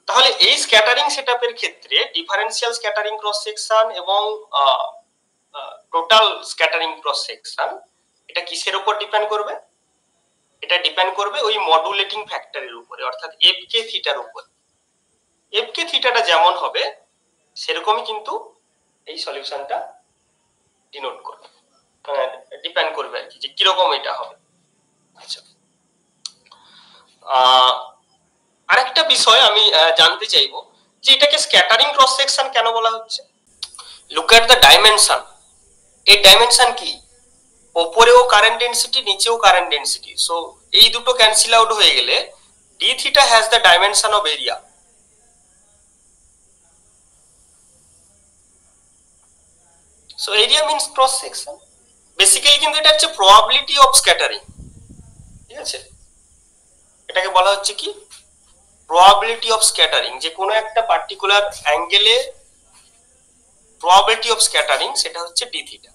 তাহলে এই স্ক্যাটারিং সেটআপের ক্ষেত্রে ডিফারেন্সিয়াল স্ক্যাটারিং ক্রস সেকশন এবং টোটাল স্ক্যাটারিং ক্রস সেকশন, এটা কিসের উপর ডিপেন্ড করবে? এটা ডিপেন্ড করবে ওই মডুলেটিং ফ্যাক্টরের উপরে, অর্থাৎ এফ কে থিটার উপর। এফ কে থিটাটা যেমন হবে সেরকমই কিন্তু এই সলিউশনটা ডিনোট করবে, ডিপেন্ড করবে আর কি, যে কিরকম এটা হবে। আচ্ছা, আরেকটা বিষয় আমি জানতে চাইবো, যে এটাকে স্ক্যাটারিং ক্রস সেকশন কেন বলা হচ্ছে? Look at the dimension. এই ডাইমেনশন কি? ওপরেও কারেন্ট ডেন্সিটি, নিচেও কারেন্ট ডেন্সিটি, সো এই দুটো ক্যান্সেল আউট হয়ে গেলে D theta has the dimension of area. So area means cross section. Basically কিন্তু এটা হচ্ছে প্রবাবিলিটি অফ স্ক্যাটারিং, ঠিক আছে? এটাকে বলা হচ্ছে কি? প্রবাবিলিটি অফ স্ক্যাটারিং, যে কোনো একটা পার্টিকুলার অ্যাঙ্গেলে প্রবাবিলিটি অফ স্ক্যাটারিং সেটা হচ্ছে ডি থিটা।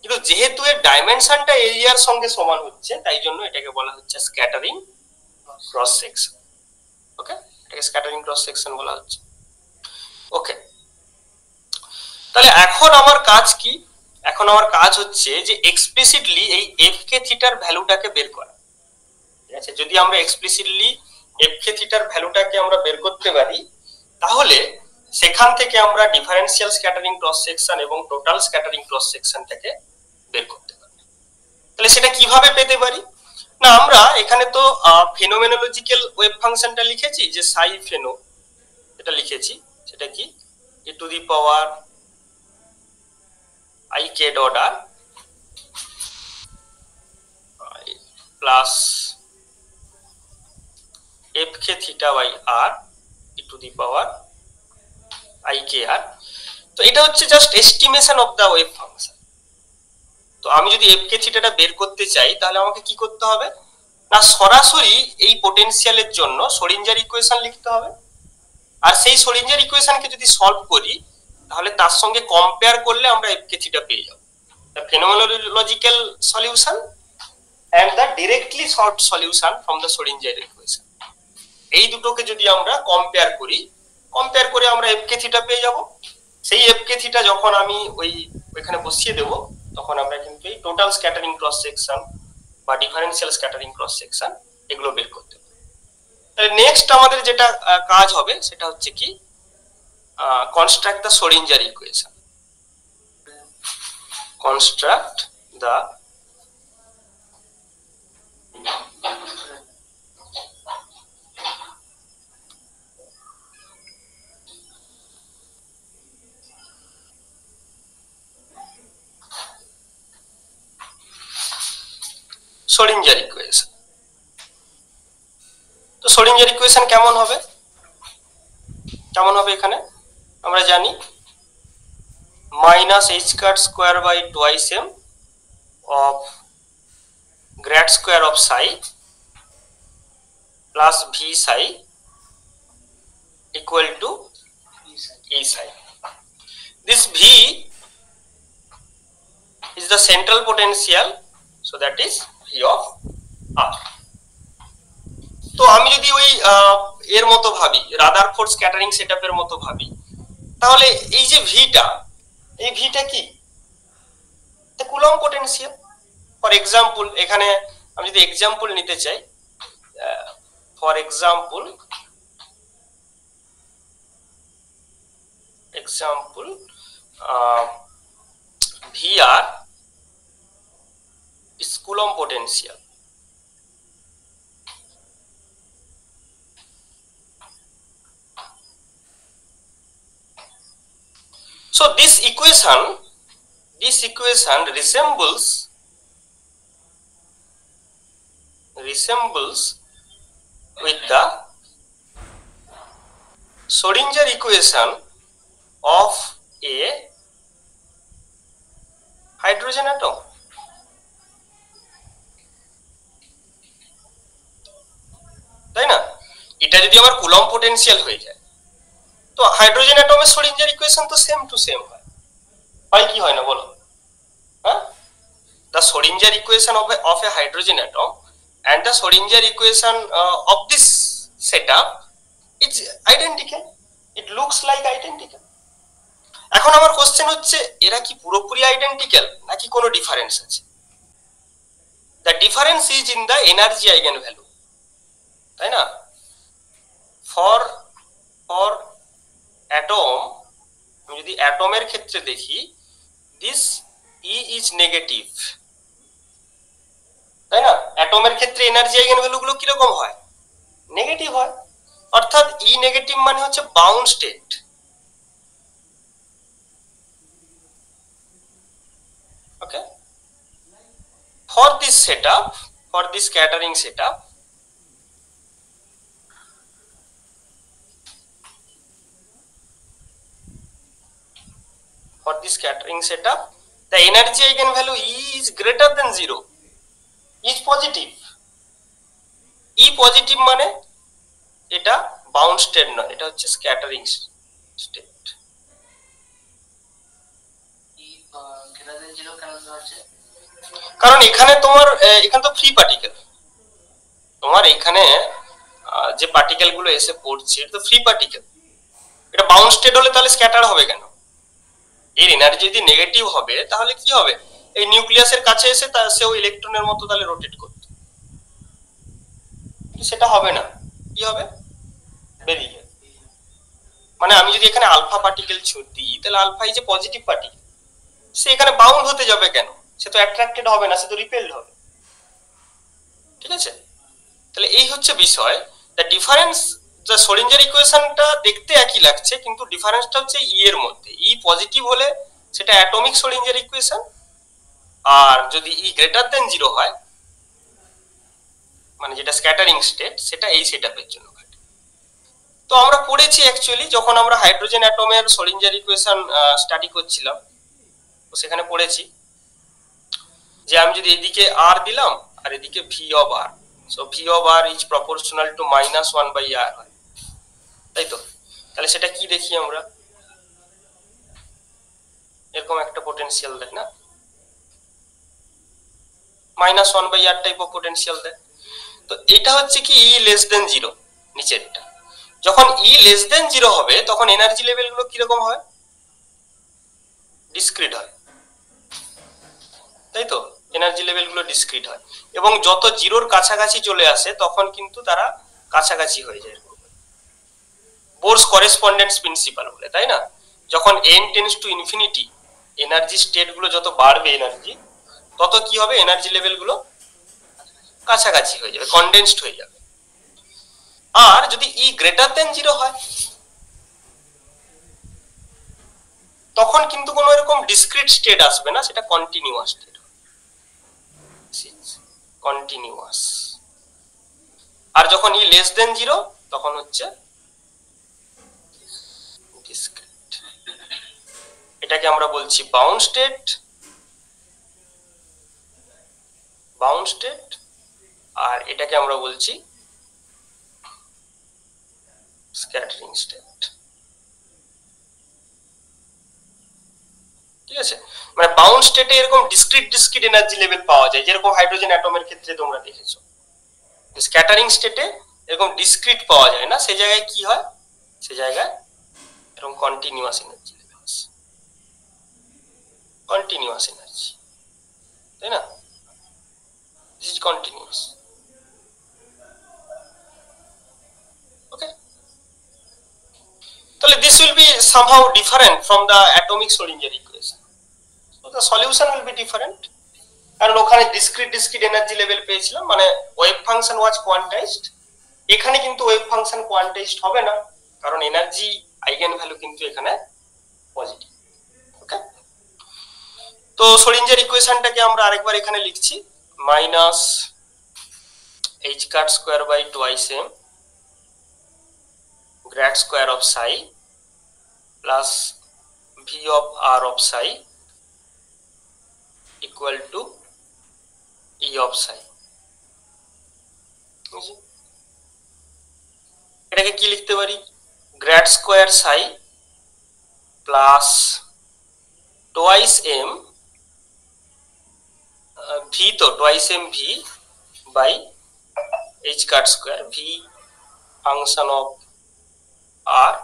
কিন্তু যেহেতু এর ডাইমেনশনটা এরিয়ার সঙ্গে সমান হচ্ছে, তাই জন্য এটাকে বলা হচ্ছে স্ক্যাটারিং ক্রস সেকশন। ওকে, এটাকে স্ক্যাটারিং ক্রস সেকশন বলা হচ্ছে। ওকে, তাহলে এখন আমার কাজ কি? এখন আমার কাজ হচ্ছে যে এক্সপ্লিসিটলি এই এফ কে থিটার ভ্যালুটাকে বের করা, ঠিক আছে? যদি আমরা এক্সপ্লিসিটলি এফ কে থিটার ভ্যালুটাকে আমরা বের করতে পারি, তাহলে সেখান থেকে আমরা ডিফারেন্সিয়াল স্ক্যাটারিং ক্রস সেকশন এবং টোটাল স্ক্যাটারিং ক্রস সেকশনটাকে বের করতে পারি। তাহলে সেটা কিভাবে পেতে পারি? না, আমরা এখানে তো ফেনোমেনোলজিক্যাল ওয়েভ ফাংশনটা লিখেছি, যে সাই ফেনো, এটা লিখেছি, সেটা কি? e two the power i k dot r plus f k theta by r e to the power i k r। তো এটা হচ্ছে just estimation of the wave function. তো আমি যদি f k থিটাটা বের করতে চাই, তাহলে আমাকে কি করতে হবে? না, সরাসরি এই পোটেনশিয়ালের জন্য শ্রোডিঞ্জার ইকুয়েশন লিখতে হবে, আর সেই শ্রোডিঞ্জার ইকুয়েশনকে যদি সলভ করি, তাহলে তার সঙ্গে কম্পেয়ার করলে আমরা f k থিটা পেয়ে যাব, the phenomenological solution and the directly solved solution from the Schrodinger equation। এই দুটোকে যদি আমরা কম্পেয়ার করে আমরা f k থিটা পেয়ে যাব। সেই f k থিটা যখন আমি ওইখানে বসিয়ে দেব, তখন আমরা কিন্তু এই টোটাল স্ক্যাটারিং ক্রস সেকশন বা ডিফারেন্সিয়াল স্ক্যাটারিং ক্রস সেকশন এগুলো বের করতে পারি। তাহলে নেক্সট আমাদের যেটা কাজ হবে সেটা হচ্ছে কি? Construct the Schrodinger equation. Construct the Schrodinger equation. তো শ্রোডিঞ্জার ইকুয়েশন কেমন হবে এখানে আমরা জানি minus H cut square by twice M of grad square of psi plus V psi equal to E psi. This V is the central potential, so that is V of R. তো আমি যদি ওই এর মতো ভাবি, Rutherford scattering সেটআপের মতো ভাবি, তাহলে এই যে ভিটা, এই ভিটা কি? The coulomb potential. For example এখানে আমি যদি এক্সাম্পল নিতে চাই, for example VR is Coulomb potential. So this equation resembles with the Schrodinger equation of a hydrogen atom. তাই না? এটা যদি আমার কুলম্ব পোটেনশিয়াল হয়ে যায়, তো হাইড্রোজেন অ্যাটমের শ্রোডিঞ্জার ইকুয়েশন তো সেম টু সেম হয় কি হয় না বলো? হ্যাঁ, the Schrodinger equation of a hydrogen atom and the Schrodinger equation of this setup is identical. It looks like identical. এখন আমার কোশ্চেন হচ্ছে, এরা কি পুরোপুরি আইডেন্টিক্যাল নাকি কোনো ডিফারেন্স আছে? The difference is in the energy eigen value, তাই না? ফর অ্যাটম, আমি যদি অ্যাটমের ক্ষেত্রে দেখি, দিস ই ইজ নেগেটিভ, তাই না? অ্যাটমের ক্ষেত্রে এনার্জি আইগেন ভ্যালু গুলো কিরকম হয়? নেগেটিভ হয়। অর্থাৎ ই নেগেটিভ মানে হচ্ছে bound state. Okay, for this setup, for this scattering setup, the energy eigenvalue E is greater than 0, is positive. E positive মানে এটা বাউন্ড স্টেট নয়, এটা হচ্ছে স্ক্যাটারিং স্টেট। কারণ এখানে তোমার তো ফ্রি পার্টিকেল, তোমার এখানে যে পার্টিকেল গুলো এসে পড়ছে এটা তো ফ্রি পার্টিকেল। এটা বাউন্ড স্টেট হলে তাহলে স্ক্যাটার হবে কেন? এর এনার্জি যদি নেগেটিভ হবে তাহলে কি হবে? এই নিউক্লিয়াসের কাছে এসে সেও ইলেকট্রনের মতো তাহলে রোটেট করতে, সেটা হবে না। কি হবে? বেরিয়ে। মানে আমি যদি এখানে আলফা পার্টিকেল দিই, তাহলে alpha is a positive particle, সে এখানে বাউন্ড হতে যাবে কেন? সে তো অ্যাট্রাক্টেড হবে না, সে তো রিপেলড হবে। ঠিক আছে, তাহলে এই হচ্ছে বিষয়। দ্য ডিফারেন্স, দ্য শ্রোডিঞ্জার ইকুয়েশনটা দেখতে একই লাগছে, কিন্তু ডিফারেন্সটা হচ্ছে ই এর মধ্যে। ই পজিটিভ হলে সেটা অ্যাটমিক শ্রোডিঞ্জার ইকুয়েশন, আর যদি ই গ্রেটার দেন 0 হয়, মানে যেটা স্ক্যাটারিং স্টেট, সেটা এই সেটআপের জন্য ঘটে। তো আমরা পড়েছি অ্যাকচুয়ালি, যখন আমরা হাইড্রোজেন অ্যাটমের শ্রোডিঞ্জার ইকুয়েশন স্টাডি করছিলাম, তো সেখানে পড়েছি যে আমি যদি এদিকে আর দিলাম আর এদিকে V of R, so V of R is proportional to -1/r হয়, তাই তো? তাহলে সেটা কি দেখি আমরা, এরকম একটা পোটেনশিয়াল দেয় না, -1/r টাইপ অফ পোটেনশিয়াল দেয়। তো এটা হচ্ছে কি ই লেস দেন 0, নিচেরটা। যখন ই লেস দেন 0 হবে তখন এনার্জি লেভেল গুলো কিরকম হয়? ডিসক্রিট হয়, তাই তো? এনার্জি লেভেল গুলো ডিসক্রিট হয়, এবং যত 0-র কাছাকাছি চলে আসে তখন কিন্তু তারা কাছাকাছি হয়ে যায়, বোরস করেসপন্ডেন্স প্রিন্সিপাল বলে, তাই না? যখন n tends to infinity, energy state গুলো যত বাড়বে এনার্জি, তত কি হবে? এনার্জি লেভেল গুলো কাছাকাছি হয়ে যাবে, কনডেন্সড হয়ে যাবে। আর যদি ই গ্রেটার দেন 0 হয়, তখন কিন্তু কোনো এরকম ডিসক্রিট স্টেট আসবে না, সেটা কন্টিনিউয়াস স্টেট, কন্টিনিউয়াস, আর যখন ই লেস দেন 0 তখন হচ্ছে ডিসক্রিট। এটাকে আমরা বলছি বাউন্ড স্টেট, আর এটাকে আমরা বলছি স্ক্যাটারিং স্টেট। ঠিক আছে, মানে বাউন্ড স্টেটে এরকম ডিসক্রিট এনার্জি লেভেল পাওয়া যায়, যেরকম হাইড্রোজেন অ্যাটমের ক্ষেত্রে তোমরা দেখেছো। স্ক্যাটারিং স্টেটে এরকম ডিসক্রিট পাওয়া যায় না, সেই জায়গায় কি হয়, সেই জায়গায় এরকম কন্টিনিউয়াস এনার্জি লেভেল আছে, কন্টিনিউয়াস এনার্জি, তাই না? This is continuous. ওকে, তাহলে this will be somehow different from the atomic Schrodinger equation. So the solution will be different. কারণ ওখানে ডিসক্রিট এনার্জি লেভেল পেয়েছিলাম, মানে ওয়েভ ফাংশন ওয়াজ কোয়ান্টাইজড। এখানে কিন্তু ওয়েভ ফাংশন কোয়ান্টাইজড হবে না, কারণ এনার্জি আইগেন ভ্যালু কিন্তু এখানে পজিটিভ। ওকে, তো শ্রোডিঞ্জার ইকুয়েশনটাকে আমরা আরেকবার এখানে লিখছি, minus h cut square by twice m grad square of psi plus v of r of psi equal to e of psi। এটাকে কি লিখতে পারি, grad square psi plus twice m v, তো twice m v by h cut square, v function of r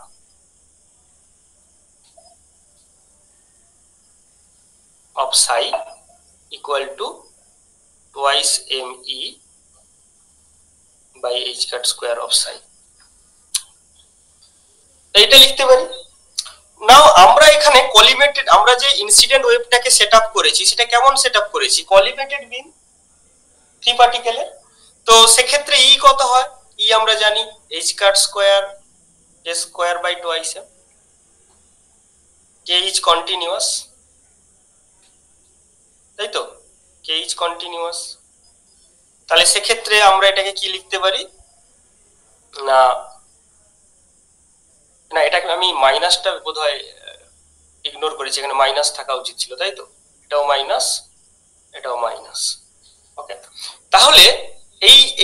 of psi equal to twice me by h cut square of psi। এইটা লিখতে পারি। নাও আমরা এখানে কলিমেটেড, আমরা যে incident ওয়েভটাকে setup করেছি সেটা কেমন সেটআপ করেছি, কলিমেটেড বিম ফ্রি পার্টিকেলে। তো সেক্ষেত্রে ই কত হয়, ই আমরা জানি h cut square a square by twice m, k is continuous, তাই তো, k is continuous। তাহলে সেক্ষেত্রে আমরা এটাকে কি লিখতে পারি, না না এটাকে আমি মাইনাসটা বোধহয় ইগনোর করেছি, এখানে মাইনাস থাকা উচিত ছিল, তাই তো, এটাও মাইনাস, এটাও মাইনাস। ওকে, তাহলে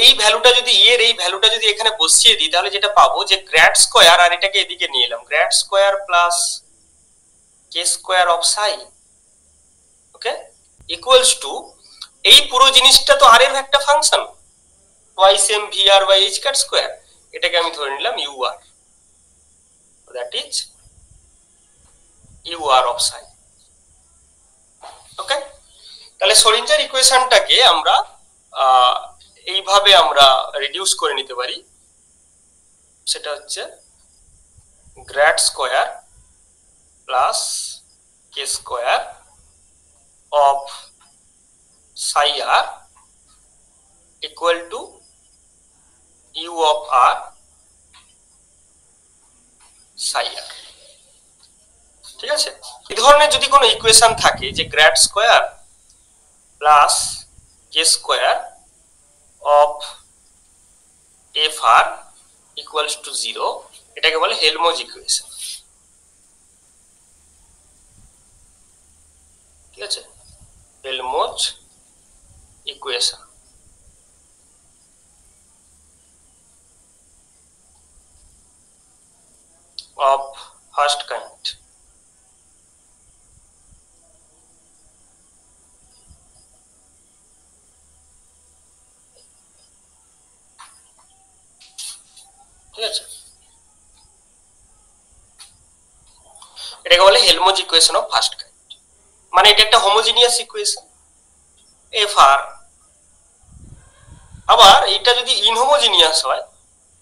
এই ভ্যালুটা যদি এর এই ভ্যালুটা যদি এখানে বসিয়ে দিই, তাহলে যেটা পাবো যে গ্রেড স্কয়ার, আর এটাকে এদিকে নিয়ে এলাম, grade square plus K square of psi, okay, equals to এই পুরো জিনিসটা তো আর এর একটা function, twice M V R by H cut square, এটাকে আমি ধরে নিলাম U R, that is U R of psi. Okay, তাহলে শ্রোডিঞ্জার ইকুয়েশনটাকে আমরা এইভাবে আমরা রিডিউস করে নিতে পারি, সেটা হচ্ছে grade square plus K square of psi r equal to u of r psi r। ঠিক আছে, এই ধরনের যদি কোনো ইকুয়েশন থাকে যে grad square plus K square of F R equals to 0, এটাকে বলে হেলমজ ইকুয়েশন। ঠিক আছে, Helmholtz equation. of first kind। ঠিক আছে, এটাকে বলে Helmholtz equation of first kind, মানে এটা একটা হোমোজিনিয়াস ইকুয়েশন এফ আর। আবার এটা যদি ইনহোমোজিনিয়াস হয়,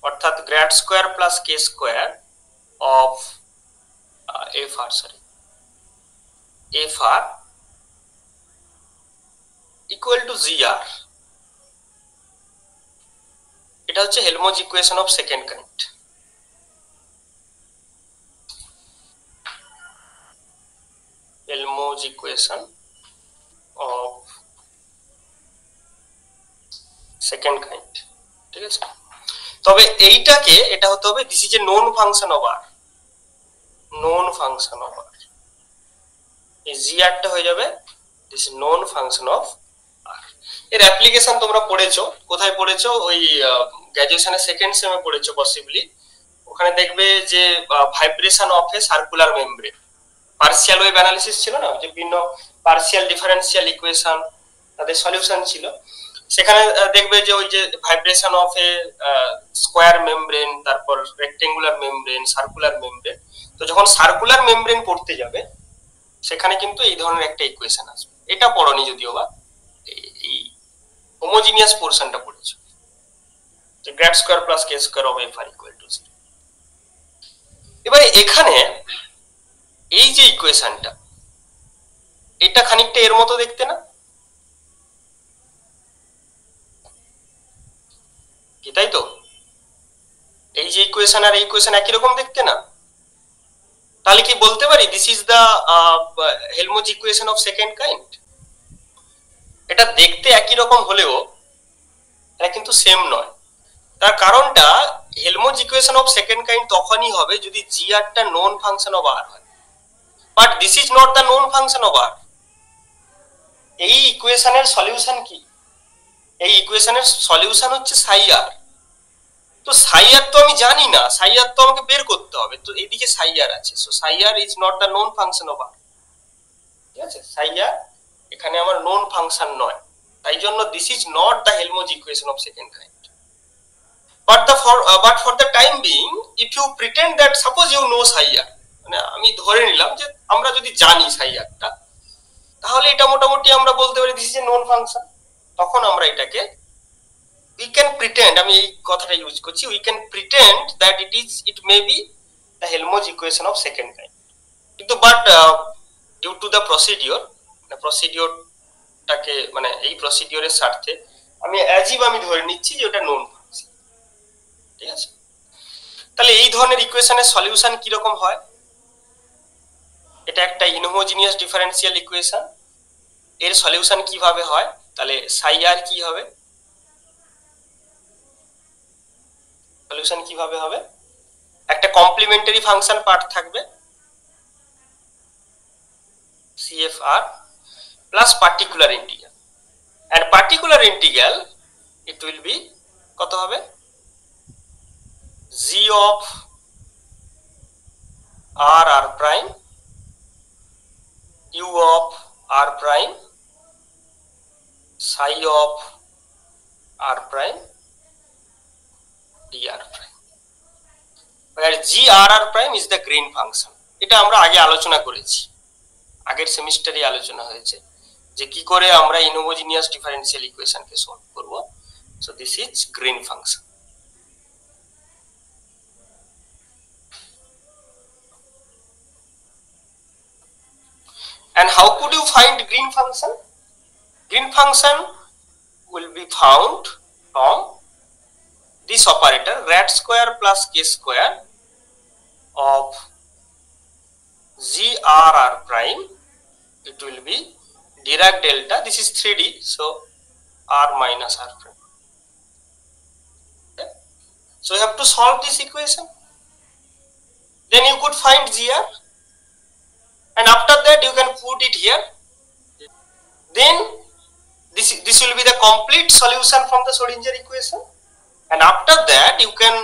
অর্থাৎ grad square plus K square of F r, sorry f R equal to g r, এটা হচ্ছে Helmholtz equation of second kind. Helmholtz equation of second kind, ঠিক আছে। তবে এইটাকে এটা হতে হবে this is a known function of r, known function of r, এই জি আরটা হয়ে যাবে this known function of r. এর অ্যাপ্লিকেশন তোমরা পড়েছো, কোথায় পড়েছো? ওই গ্র্যাজুয়েশনের সেকেন্ড সেমে পড়েছো পসিবলি। ওখানে দেখবে যে vibration of A circular membrane, partial wave analysis ছিল না, যে বিভিন্ন পার্সিয়াল ডিফারেন্সিয়াল ইকুয়েশন তাদের সলিউশন ছিল। সেখানে দেখবে যে ওই যে vibration of A square membrane, তারপর রেক্টেঙ্গুলার মেমব্রেন, সার্কুলার মেমব্রেন। তো যখন সার্কুলার মেমব্রেন পড়তে যাবে সেখানে কিন্তু এই ধরনের একটা ইকুয়েশন আসবে। এটা পড়নি যদিও বা, এই হোমোজিনিয়াস পোরশনটা পড়েছো, যে grad square plus K square of F R equal to 0। এবারে এখানে এই যে ইকুয়েশনটা, এটা খানিকটা এর মতো দেখতে না? কি তাই তো? এই যে ইকুয়েশন আর এই ইকুয়েশন একই রকম দেখতে না? তাহলে কি বলতে পারি this is the Helmholtz equation of second kind? এটা দেখতে একই রকম হলেও এটা কিন্তু সেম নয়। তার কারণটা, হেলমোজ ইকুয়েশন অফ সেকেন্ড কাইন্ড তখনই হবে যদি জি আরটা নোন ফাংশন অফ আর হয়, but this is not the known function of r. এই ইকুয়েশনের সলিউশন কি? এই ইকুয়েশনের সলিউশন হচ্ছে সাই আর। তো সাই আর তো আমি জানি না, সাই আর তো আমাকে বের করতে হবে। তো এইদিকে সাই আর আছে, so psi r is not the known function of r, ঠিক আছে? সাই আর এখানে আমার নোন ফাংশন নয়, তাই জন্য this is not the Helmholtz equation of second kind. but for the time being, if you pretend that suppose you know psi r, মানে আমি ধরে নিলাম যে আমরা যদি জানি psi r টা, তাহলে এটা মোটামুটি আমরা বলতে পারি this is a known function. তখন আমরা এটাকে we can pretend, আমি এই কথাটা ইউজ করছি, we can pretend that it may be the Helmholtz equation of second kind. কিন্তু but due to the procedure, মানে প্রসিডিওরটাকে, মানে এই প্রসিডিওরের স্বার্থে আমি অ্যাজিভ আমি ধরে নিচ্ছি যে ওটা নোন ফাংশন, ঠিক আছে? তাহলে এই ধরনের ইকুয়েশনের সলিউশন কি রকম হয়? এটা একটা ইনহোমোজিনিয়াস ডিফারেন্সিয়াল ইকুয়েশন, এর সলিউশন কিভাবে হয়? তাহলে সাই আর কি হবে? সলিউশন কিভাবে হবে? একটা কমপ্লিমেন্টারি ফাংশন পার্ট থাকবে CFR plus particular integral, and particular integral it will be কত হবে? g of r prime u of r prime psi of r prime dr prime, where grr prime is the green function. এটা আমরা আগে আলোচনা করেছি, আগের সেমিস্টারে আলোচনা হয়েছে যে কি করে আমরা ইনহোমোজিনিয়াস ডিফারেন্সিয়াল ইকুয়েশনকে সলভ করব। So this is green function. And how could you find green function? Green function will be found from this operator rad square plus k square of grr prime. It will be Dirac delta. This is 3D, so r minus r prime. Okay. So you have to solve this equation. Then you could find gr. And after that you can put it here. Then this will be the complete solution from the Schrodinger equation. And after that you can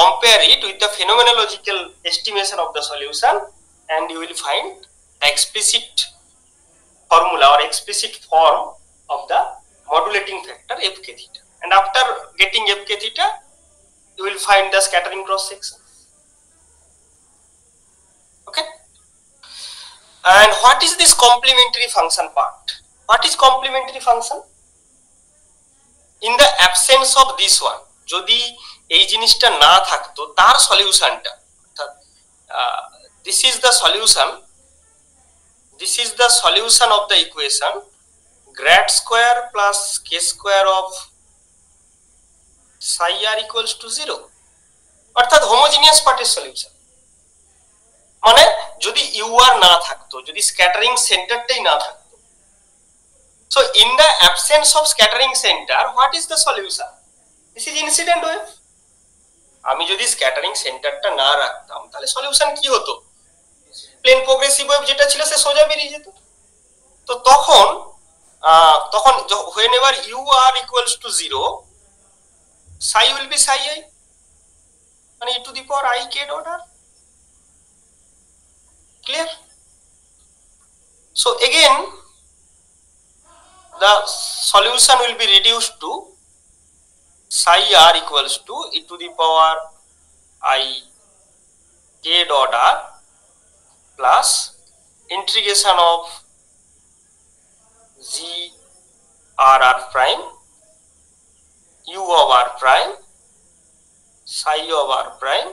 compare it with the phenomenological estimation of the solution, and you will find the explicit formula or explicit form of the modulating factor fk theta. And after getting fk theta, you will find the scattering cross section. Okay. And what is this complementary function part? What is complementary function? In the absence of this one, যদি এই জিনিসটা না থাকতো, তার সলিউশনটা, অর্থাৎ this is the solution of the equation grad square plus k square of psi r equals to 0, অর্থাৎ homogeneous পার্টের সলিউশন। মানে যদি ইউ আর না থাকতো, যদি স্ক্যাটারিং সেন্টারটাই না থাকতো, so in the absence of scattering center, what is the solution? This is incident wave. আমি যদি স্ক্যাটারিং সেন্টারটা না রাখতাম তাহলে সলিউশন কি হতো? প্লেন প্রোগ্রেসিভ ওয়েভ যেটা ছিল সে সোজা বেরিয়ে যেত। তো তখন whenever u r equals to 0, psi will be psi I, মানে e to the power I k dot r. Clear? So again the solution will be reduced to psi r equals to e to the power I k dot r plus integration of g r r prime u of r prime psi of r prime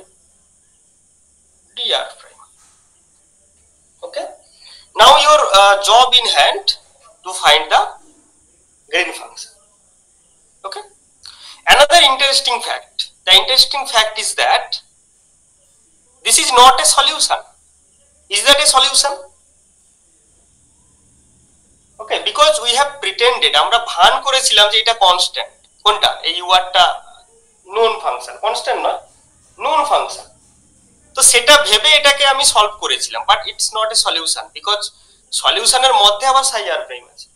dr prime. Okay, now your job in hand to find the Green function. Okay, another interesting fact, the interesting fact is that this is not a solution. Is that a solution? Okay, because we have pretended, আমরা ভান করেছিলাম যে এটা constant. কোনটা? এই u r টা known function, constant নয়, known function. তো সেটা ভেবে এটাকে আমি সলভ করেছিলাম, but it's not a solution because সলিউশনের মধ্যে আবার সাই আর প্রাইম আছে।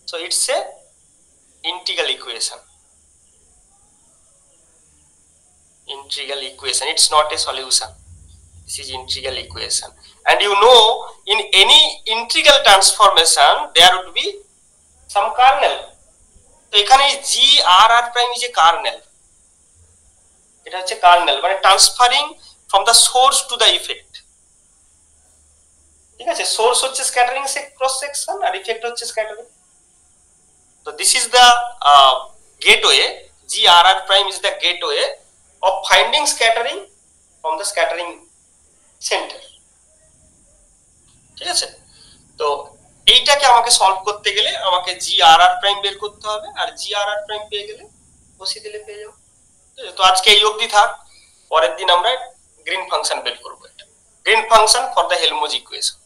So it's a integral equation, integral equation. It's not a solution. This is integral equation. And you know, in any integral transformation there would be some kernel. তো এখানে g r r prime is a kernel. এটা হচ্ছে kernel, মানে transferring from the source to the effect. ঠিক আছে, source হচ্ছে scattering cross section আর effect হচ্ছে scattering. তো this is the gateway, g r r prime is the gateway of finding scattering from the scattering center. ঠিক আছে, তো এইটাকে আমাকে সলভ করতে গেলে আমাকে জি আর আর প্রাইম বের করতে হবে, আর জি আর আর প্রাইম পেয়ে গেলে বসিয়ে দিলে পেয়ে যাবো। তো আজকে এই অবধি থাক, পরের দিন আমরা গ্রিন ফাংশন বের করবো, green function for the Helmholtz equation.